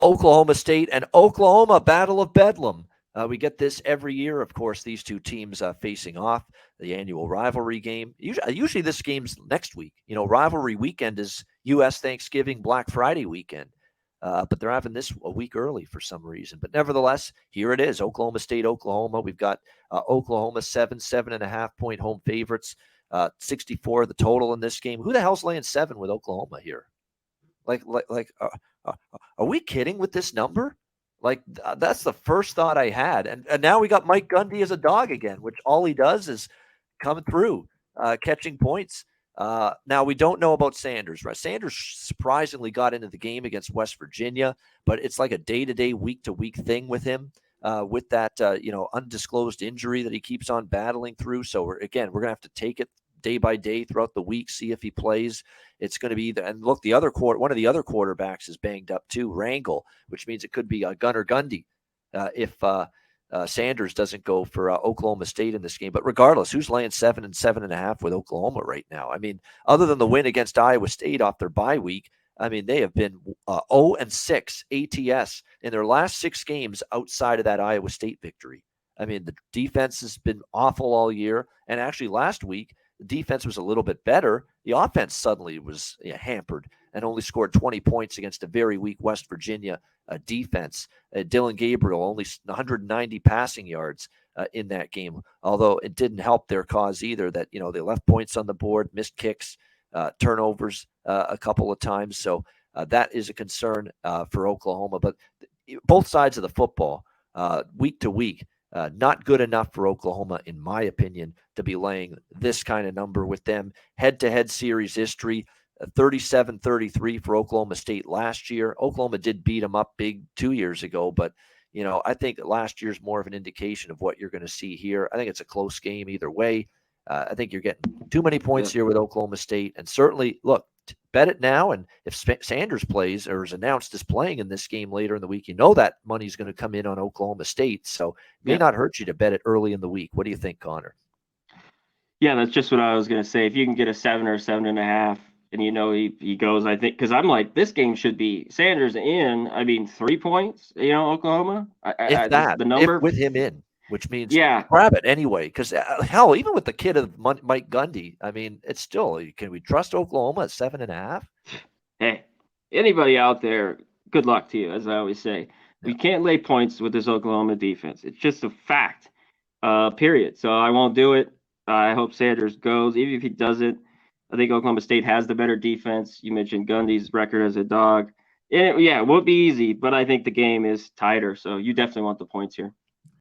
Oklahoma State and Oklahoma, Battle of Bedlam. We get this every year. Of course, these two teams facing off, the annual rivalry game. Usually this game's next week. Rivalry weekend is U.S. Thanksgiving, Black Friday weekend. But they're having this a week early for some reason. But nevertheless, here it is, Oklahoma State, Oklahoma. We've got Oklahoma 7.5 point home favorites, 64 the total in this game. Who the hell's laying 7 with Oklahoma here? Are we kidding with this number? That's the first thought I had. And now we got Mike Gundy as a dog again, which all he does is coming through, catching points. Now, we don't know about Sanders, right? Sanders surprisingly got into the game against West Virginia, but it's like a day-to-day, week-to-week thing with him with that, undisclosed injury that he keeps on battling through. So, we're going to have to take it day by day throughout the week, see if he plays. It's going to be and look, one of the other quarterbacks is banged up too, Rangel, which means it could be Gunnar Gundy if Sanders doesn't go for Oklahoma State in this game. But regardless, who's laying 7 and 7.5 with Oklahoma right now? I mean, other than the win against Iowa State off their bye week, I mean, they have been 0-6 ATS in their last 6 games outside of that Iowa State victory. I mean, the defense has been awful all year. And actually last week, the defense was a little bit better. The offense suddenly was hampered and only scored 20 points against a very weak West Virginia defense. Dylan Gabriel only 190 passing yards in that game, although it didn't help their cause either that, they left points on the board, missed kicks, turnovers a couple of times. So that is a concern for Oklahoma. But both sides of the football, week to week, not good enough for Oklahoma, in my opinion, to be laying this kind of number with them. Head-to-head series history, 37-33 for Oklahoma State last year. Oklahoma did beat them up big 2 years ago, but, I think last year's more of an indication of what you're going to see here. I think it's a close game either way. I think you're getting too many points here with Oklahoma State. And certainly, look, bet it now. And if Sanders plays or is announced as playing in this game later in the week, that money's going to come in on Oklahoma State. So it may not hurt you to bet it early in the week. What do you think, Conor? Yeah, that's just what I was going to say. If you can get a 7 or 7.5, and he goes, I think, because I'm like, this game should be Sanders in. I mean, 3 points, Oklahoma. The number with him in, which means grab it anyway. Because hell, even with the kid of Mike Gundy, I mean, it's still, can we trust Oklahoma at 7.5? Hey, anybody out there, good luck to you, as I always say. We can't lay points with this Oklahoma defense. It's just a fact, period. So I won't do it. I hope Sanders goes. Even if he doesn't, I think Oklahoma State has the better defense. You mentioned Gundy's record as a dog. And it won't be easy, but I think the game is tighter. So you definitely want the points here.